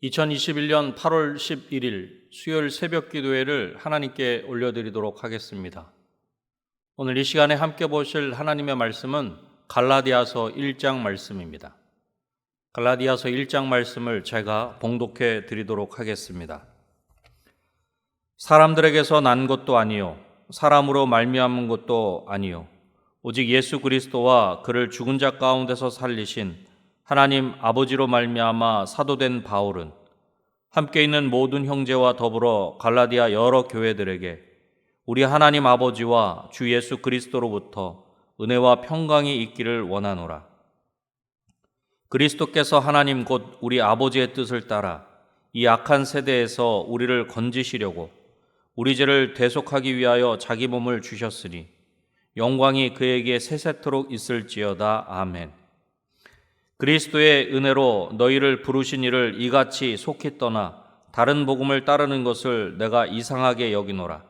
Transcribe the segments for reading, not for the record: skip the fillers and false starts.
2021년 8월 11일 수요일 새벽 기도회를 하나님께 올려드리도록 하겠습니다. 오늘 이 시간에 함께 보실 하나님의 말씀은 갈라디아서 1장 말씀입니다. 갈라디아서 1장 말씀을 제가 봉독해 드리도록 하겠습니다. 사람들에게서 난 것도 아니요 사람으로 말미암은 것도 아니요 오직 예수 그리스도와 그를 죽은 자 가운데서 살리신 하나님 아버지로 말미암아 사도된 바울은 함께 있는 모든 형제와 더불어 갈라디아 여러 교회들에게 우리 하나님 아버지와 주 예수 그리스도로부터 은혜와 평강이 있기를 원하노라. 그리스도께서 하나님 곧 우리 아버지의 뜻을 따라 이 악한 세대에서 우리를 건지시려고 우리 죄를 대속하기 위하여 자기 몸을 주셨으니 영광이 그에게 세세토록 있을지어다. 아멘. 그리스도의 은혜로 너희를 부르신 이를 이같이 속히 떠나 다른 복음을 따르는 것을 내가 이상하게 여기노라.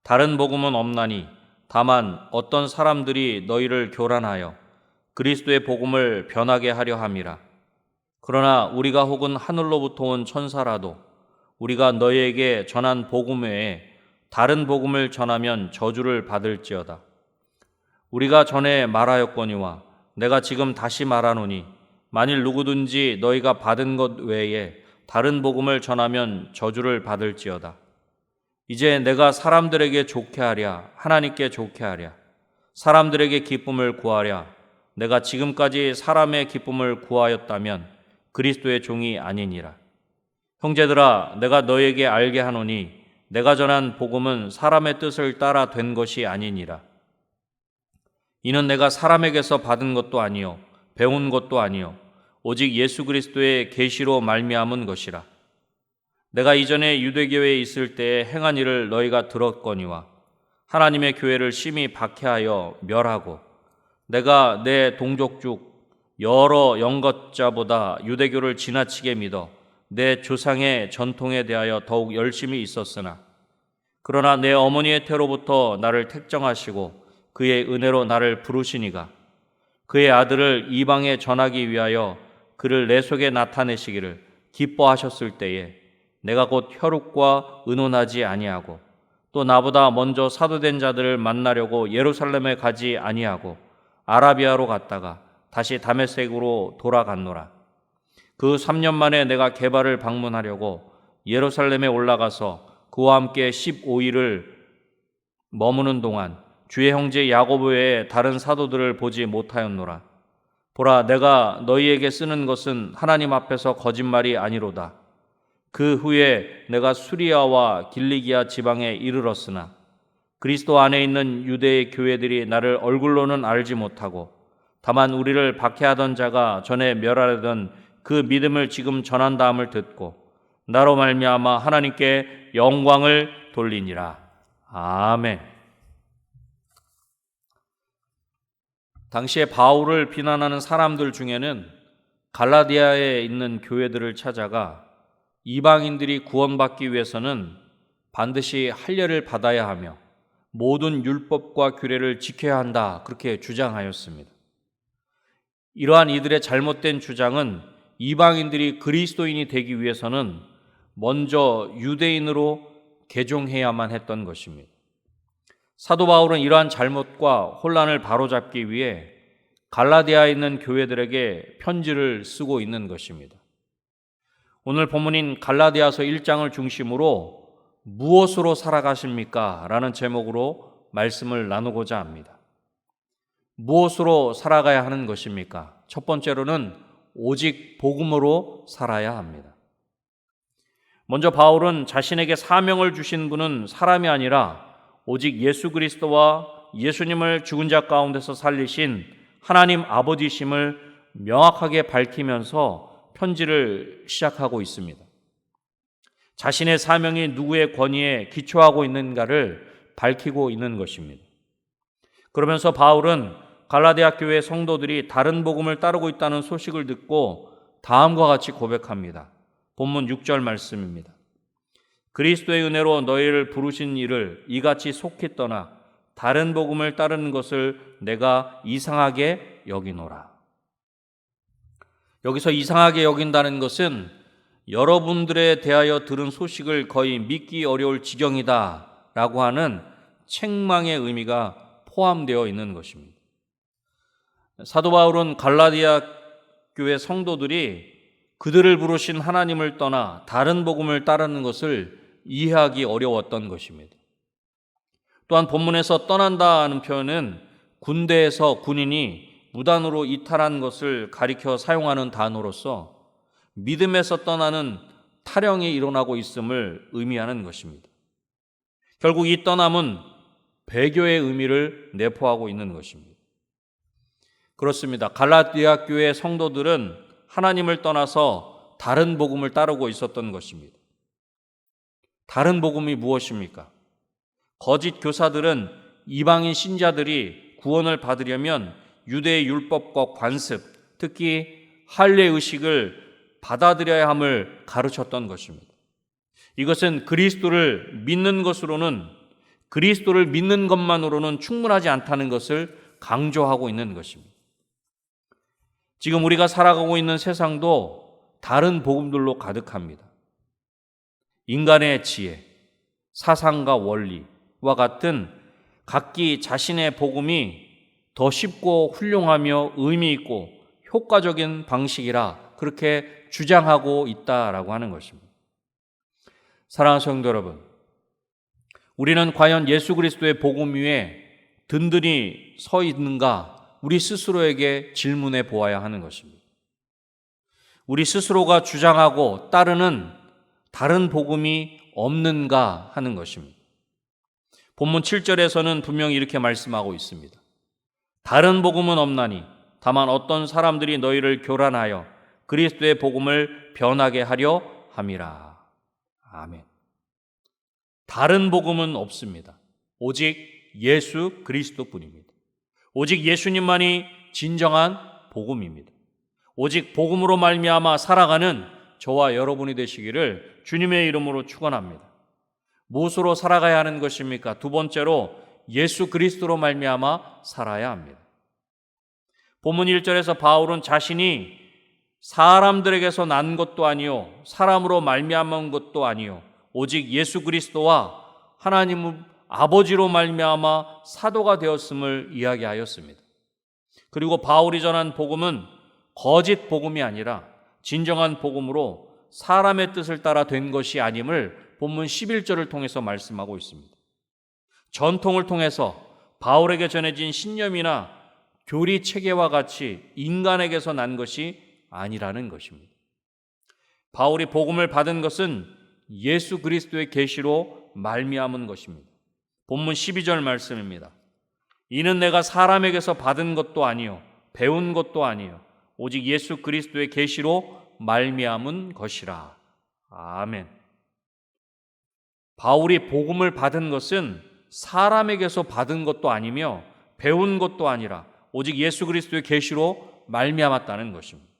다른 복음은 없나니 다만 어떤 사람들이 너희를 교란하여 그리스도의 복음을 변하게 하려 함이라. 그러나 우리가 혹은 하늘로부터 온 천사라도 우리가 너희에게 전한 복음 외에 다른 복음을 전하면 저주를 받을지어다. 우리가 전에 말하였거니와 내가 지금 다시 말하노니 만일 누구든지 너희가 받은 것 외에 다른 복음을 전하면 저주를 받을지어다. 이제 내가 사람들에게 좋게 하랴 하나님께 좋게 하랴 사람들에게 기쁨을 구하랴 내가 지금까지 사람의 기쁨을 구하였다면 그리스도의 종이 아니니라. 형제들아 내가 너희에게 알게 하노니 내가 전한 복음은 사람의 뜻을 따라 된 것이 아니니라. 이는 내가 사람에게서 받은 것도 아니요 배운 것도 아니요 오직 예수 그리스도의 계시로 말미암은 것이라. 내가 이전에 유대교회에 있을 때에 행한 일을 너희가 들었거니와 하나님의 교회를 심히 박해하여 멸하고 내가 내 동족중 여러 영것자보다 유대교를 지나치게 믿어 내 조상의 전통에 대하여 더욱 열심히 있었으나 그러나 내 어머니의 태로부터 나를 택정하시고 그의 은혜로 나를 부르시니가 그의 아들을 이방에 전하기 위하여 그를 내 속에 나타내시기를 기뻐하셨을 때에 내가 곧 혈육과 의논하지 아니하고 또 나보다 먼저 사도된 자들을 만나려고 예루살렘에 가지 아니하고 아라비아로 갔다가 다시 다메섹으로 돌아갔노라. 그 3년 만에 내가 게바를 방문하려고 예루살렘에 올라가서 그와 함께 15일을 머무는 동안 주의 형제 야고보 외에 다른 사도들을 보지 못하였노라. 보라 내가 너희에게 쓰는 것은 하나님 앞에서 거짓말이 아니로다. 그 후에 내가 수리아와 길리기아 지방에 이르렀으나 그리스도 안에 있는 유대의 교회들이 나를 얼굴로는 알지 못하고 다만 우리를 박해하던 자가 전에 멸하려던 그 믿음을 지금 전한다함을 듣고 나로 말미암아 하나님께 영광을 돌리니라. 아멘. 당시에 바울을 비난하는 사람들 중에는 갈라디아에 있는 교회들을 찾아가 이방인들이 구원받기 위해서는 반드시 할례를 받아야 하며 모든 율법과 규례를 지켜야 한다 그렇게 주장하였습니다. 이러한 이들의 잘못된 주장은 이방인들이 그리스도인이 되기 위해서는 먼저 유대인으로 개종해야만 했던 것입니다. 사도 바울은 이러한 잘못과 혼란을 바로잡기 위해 갈라디아에 있는 교회들에게 편지를 쓰고 있는 것입니다. 오늘 본문인 갈라디아서 1장을 중심으로 무엇으로 살아가십니까? 라는 제목으로 말씀을 나누고자 합니다. 무엇으로 살아가야 하는 것입니까? 첫 번째로는 오직 복음으로 살아야 합니다. 먼저 바울은 자신에게 사명을 주신 분은 사람이 아니라 오직 예수 그리스도와 예수님을 죽은 자 가운데서 살리신 하나님 아버지심을 명확하게 밝히면서 편지를 시작하고 있습니다. 자신의 사명이 누구의 권위에 기초하고 있는가를 밝히고 있는 것입니다. 그러면서 바울은 갈라디아 교회 성도들이 다른 복음을 따르고 있다는 소식을 듣고 다음과 같이 고백합니다. 본문 6절 말씀입니다. 그리스도의 은혜로 너희를 부르신 이를 이같이 속히 떠나 다른 복음을 따르는 것을 내가 이상하게 여기노라. 여기서 이상하게 여긴다는 것은 여러분들에 대하여 들은 소식을 거의 믿기 어려울 지경이다 라고 하는 책망의 의미가 포함되어 있는 것입니다. 사도 바울은 갈라디아 교회 성도들이 그들을 부르신 하나님을 떠나 다른 복음을 따르는 것을 이해하기 어려웠던 것입니다. 또한 본문에서 떠난다는 표현은 군대에서 군인이 무단으로 이탈한 것을 가리켜 사용하는 단어로서 믿음에서 떠나는 탈영이 일어나고 있음을 의미하는 것입니다. 결국 이 떠남은 배교의 의미를 내포하고 있는 것입니다. 그렇습니다. 갈라디아 교회 성도들은 하나님을 떠나서 다른 복음을 따르고 있었던 것입니다. 다른 복음이 무엇입니까? 거짓 교사들은 이방인 신자들이 구원을 받으려면 유대의 율법과 관습, 특히 할례 의식을 받아들여야 함을 가르쳤던 것입니다. 이것은 그리스도를 믿는 것만으로는 충분하지 않다는 것을 강조하고 있는 것입니다. 지금 우리가 살아가고 있는 세상도 다른 복음들로 가득합니다. 인간의 지혜, 사상과 원리와 같은 각기 자신의 복음이 더 쉽고 훌륭하며 의미 있고 효과적인 방식이라 그렇게 주장하고 있다라고 하는 것입니다. 사랑하는 성도 여러분, 우리는 과연 예수 그리스도의 복음 위에 든든히 서 있는가 우리 스스로에게 질문해 보아야 하는 것입니다. 우리 스스로가 주장하고 따르는 다른 복음이 없는가 하는 것입니다. 본문 7절에서는 분명히 이렇게 말씀하고 있습니다. 다른 복음은 없나니 다만 어떤 사람들이 너희를 교란하여 그리스도의 복음을 변하게 하려 함이라. 아멘. 다른 복음은 없습니다. 오직 예수 그리스도뿐입니다. 오직 예수님만이 진정한 복음입니다. 오직 복음으로 말미암아 살아가는 저와 여러분이 되시기를 주님의 이름으로 축원합니다. 무엇으로 살아가야 하는 것입니까? 두 번째로 예수 그리스도로 말미암아 살아야 합니다. 본문 1절에서 바울은 자신이 사람들에게서 난 것도 아니요 사람으로 말미암은 것도 아니요 오직 예수 그리스도와 하나님 아버지로 말미암아 사도가 되었음을 이야기하였습니다. 그리고 바울이 전한 복음은 거짓 복음이 아니라 진정한 복음으로 사람의 뜻을 따라 된 것이 아님을 본문 11절을 통해서 말씀하고 있습니다. 전통을 통해서 바울에게 전해진 신념이나 교리 체계와 같이 인간에게서 난 것이 아니라는 것입니다. 바울이 복음을 받은 것은 예수 그리스도의 계시로 말미암은 것입니다. 본문 12절 말씀입니다. 이는 내가 사람에게서 받은 것도 아니요 배운 것도 아니요 오직 예수 그리스도의 계시로 말미암은 것이라. 아멘. 바울이 복음을 받은 것은 사람에게서 받은 것도 아니며 배운 것도 아니라 오직 예수 그리스도의 계시로 말미암았다는 것입니다.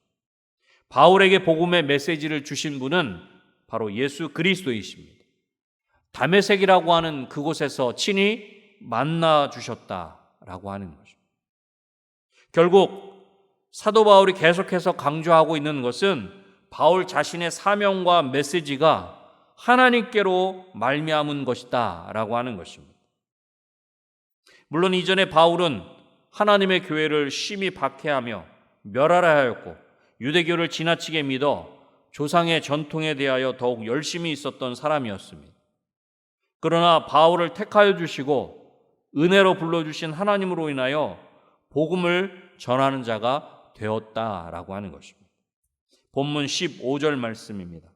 바울에게 복음의 메시지를 주신 분은 바로 예수 그리스도이십니다. 다메섹이라고 하는 그곳에서 친히 만나 주셨다라고 하는 것입니다. 결국 사도 바울이 계속해서 강조하고 있는 것은 바울 자신의 사명과 메시지가 하나님께로 말미암은 것이다라고 하는 것입니다. 물론 이전에 바울은 하나님의 교회를 심히 박해하며 멸하라 하였고 유대교를 지나치게 믿어 조상의 전통에 대하여 더욱 열심히 있었던 사람이었습니다. 그러나 바울을 택하여 주시고 은혜로 불러주신 하나님으로 인하여 복음을 전하는 자가 되었다라고 하는 것입니다. 본문 15절 말씀입니다.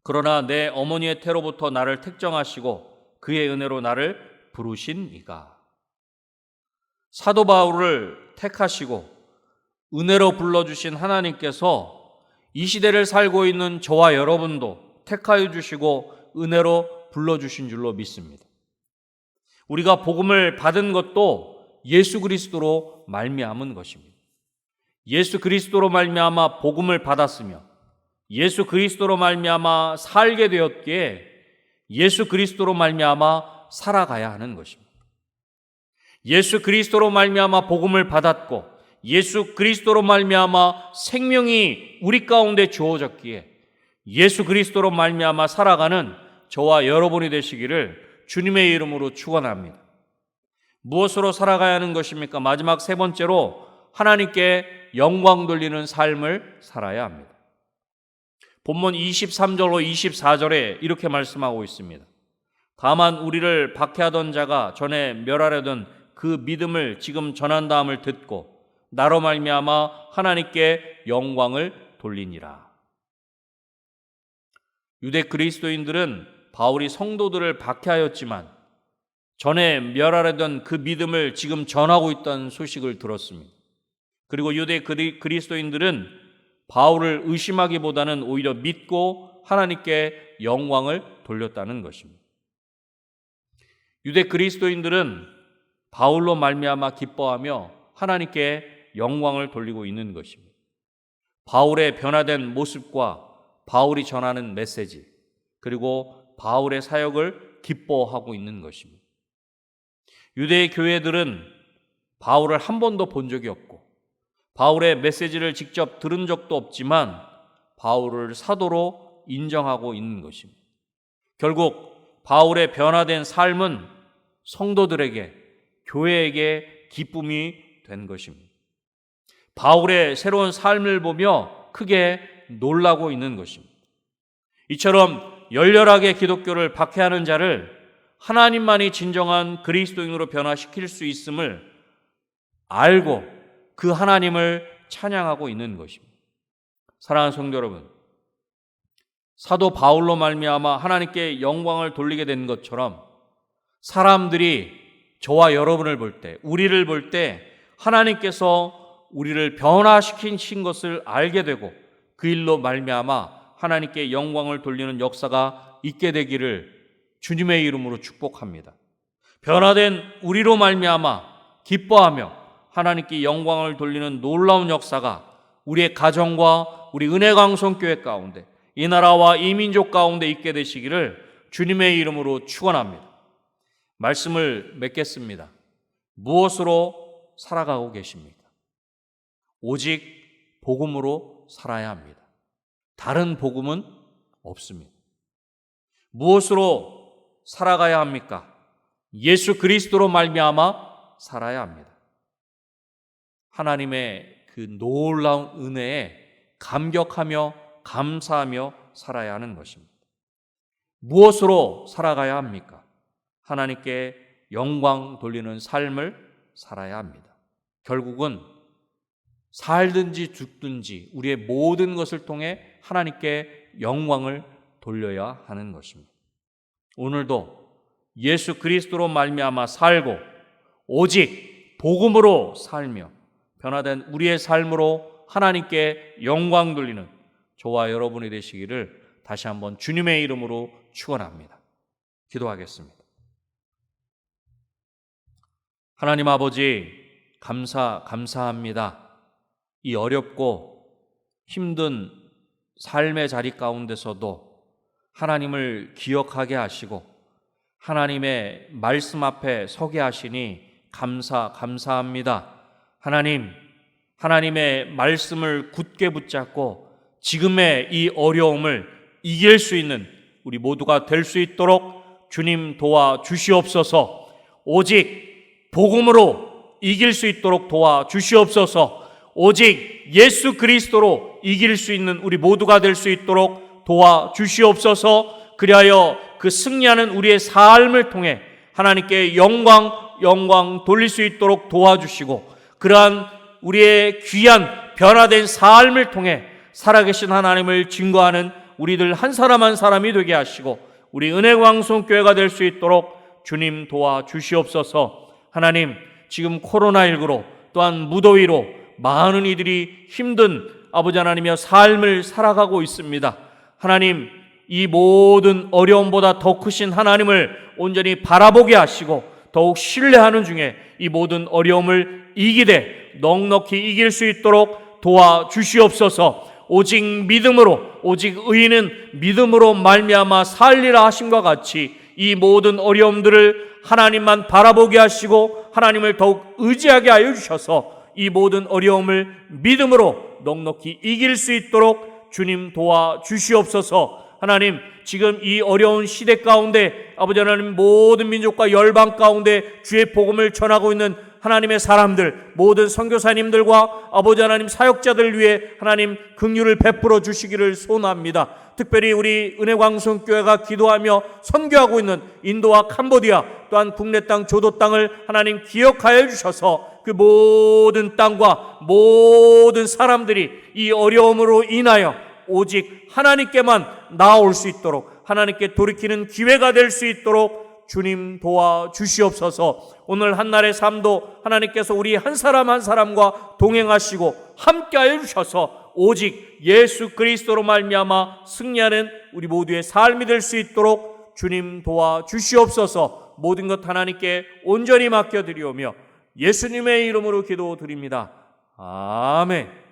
그러나 내 어머니의 태로부터 나를 택정하시고 그의 은혜로 나를 부르신 이가. 사도 바울을 택하시고 은혜로 불러주신 하나님께서 이 시대를 살고 있는 저와 여러분도 택하여 주시고 은혜로 불러주신 줄로 믿습니다. 우리가 복음을 받은 것도 예수 그리스도로 말미암은 것입니다. 예수 그리스도로 말미암아 복음을 받았으며 예수 그리스도로 말미암아 살게 되었기에 예수 그리스도로 말미암아 살아가야 하는 것입니다. 예수 그리스도로 말미암아 복음을 받았고 예수 그리스도로 말미암아 생명이 우리 가운데 주어졌기에 예수 그리스도로 말미암아 살아가는 저와 여러분이 되시기를 주님의 이름으로 축원합니다. 무엇으로 살아가야 하는 것입니까? 마지막 세 번째로 하나님께 영광 돌리는 삶을 살아야 합니다. 본문 23절로 24절에 이렇게 말씀하고 있습니다. 다만 우리를 박해하던 자가 전에 멸하려던 그 믿음을 지금 전한다함을 듣고 나로 말미암아 하나님께 영광을 돌리니라. 유대 그리스도인들은 바울이 성도들을 박해하였지만 전에 멸하려던 그 믿음을 지금 전하고 있다는 소식을 들었습니다. 그리고 유대 그리스도인들은 바울을 의심하기보다는 오히려 믿고 하나님께 영광을 돌렸다는 것입니다. 유대 그리스도인들은 바울로 말미암아 기뻐하며 하나님께 영광을 돌리고 있는 것입니다. 바울의 변화된 모습과 바울이 전하는 메시지, 그리고 바울의 사역을 기뻐하고 있는 것입니다. 유대의 교회들은 바울을 한 번도 본 적이 없고 바울의 메시지를 직접 들은 적도 없지만 바울을 사도로 인정하고 있는 것입니다. 결국 바울의 변화된 삶은 성도들에게, 교회에게 기쁨이 된 것입니다. 바울의 새로운 삶을 보며 크게 놀라고 있는 것입니다. 이처럼 열렬하게 기독교를 박해하는 자를 하나님만이 진정한 그리스도인으로 변화시킬 수 있음을 알고 그 하나님을 찬양하고 있는 것입니다. 사랑하는 성도 여러분, 사도 바울로 말미암아 하나님께 영광을 돌리게 된 것처럼 사람들이 저와 여러분을 볼 때, 우리를 볼 때 하나님께서 우리를 변화시키신 것을 알게 되고 그 일로 말미암아 하나님께 영광을 돌리는 역사가 있게 되기를 주님의 이름으로 축복합니다. 변화된 우리로 말미암아 기뻐하며 하나님께 영광을 돌리는 놀라운 역사가 우리의 가정과 우리 은혜광성교회 가운데, 이 나라와 이 민족 가운데 있게 되시기를 주님의 이름으로 축원합니다. 말씀을 맺겠습니다. 무엇으로 살아가고 계십니까? 오직 복음으로 살아야 합니다. 다른 복음은 없습니다. 무엇으로 살아가야 합니까? 예수 그리스도로 말미암아 살아야 합니다. 하나님의 그 놀라운 은혜에 감격하며 감사하며 살아야 하는 것입니다. 무엇으로 살아가야 합니까? 하나님께 영광 돌리는 삶을 살아야 합니다. 결국은 살든지 죽든지 우리의 모든 것을 통해 하나님께 영광을 돌려야 하는 것입니다. 오늘도 예수 그리스도로 말미암아 살고 오직 복음으로 살며 변화된 우리의 삶으로 하나님께 영광 돌리는 저와 여러분이 되시기를 다시 한번 주님의 이름으로 축원합니다. 기도하겠습니다. 하나님 아버지, 감사합니다. 이 어렵고 힘든 삶의 자리 가운데서도 하나님을 기억하게 하시고 하나님의 말씀 앞에 서게 하시니 감사합니다. 하나님, 하나님의 말씀을 굳게 붙잡고 지금의 이 어려움을 이길 수 있는 우리 모두가 될 수 있도록 주님 도와주시옵소서. 오직 복음으로 이길 수 있도록 도와주시옵소서. 오직 예수 그리스도로 이길 수 있는 우리 모두가 될 수 있도록 도와주시옵소서. 그리하여 그 승리하는 우리의 삶을 통해 하나님께 영광 돌릴 수 있도록 도와주시고 그러한 우리의 귀한 변화된 삶을 통해 살아계신 하나님을 증거하는 우리들 한 사람 한 사람이 되게 하시고 우리 은혜광성교회가 될 수 있도록 주님 도와주시옵소서. 하나님, 지금 코로나19로 또한 무더위로 많은 이들이 힘든 아버지 하나님의 삶을 살아가고 있습니다. 하나님, 이 모든 어려움보다 더 크신 하나님을 온전히 바라보게 하시고 더욱 신뢰하는 중에 이 모든 어려움을 이기되 넉넉히 이길 수 있도록 도와주시옵소서. 오직 믿음으로, 오직 의인은 믿음으로 말미암아 살리라 하심과 같이 이 모든 어려움들을 하나님만 바라보게 하시고 하나님을 더욱 의지하게 하여 주셔서 이 모든 어려움을 믿음으로 넉넉히 이길 수 있도록 주님 도와주시옵소서. 하나님, 지금 이 어려운 시대 가운데 아버지 하나님 모든 민족과 열방 가운데 주의 복음을 전하고 있는 하나님의 사람들, 모든 선교사님들과 아버지 하나님 사역자들 위해 하나님 긍휼을 베풀어 주시기를 소원합니다. 특별히 우리 은혜광성교회가 기도하며 선교하고 있는 인도와 캄보디아, 또한 국내 땅 조도 땅을 하나님 기억하여 주셔서 그 모든 땅과 모든 사람들이 이 어려움으로 인하여 오직 하나님께만 나아올 수 있도록, 하나님께 돌이키는 기회가 될 수 있도록 주님 도와주시옵소서. 오늘 한날의 삶도 하나님께서 우리 한 사람 한 사람과 동행하시고 함께하여 주셔서 오직 예수 그리스도로 말미암아 승리하는 우리 모두의 삶이 될 수 있도록 주님 도와주시옵소서. 모든 것 하나님께 온전히 맡겨드리오며 예수님의 이름으로 기도드립니다. 아멘.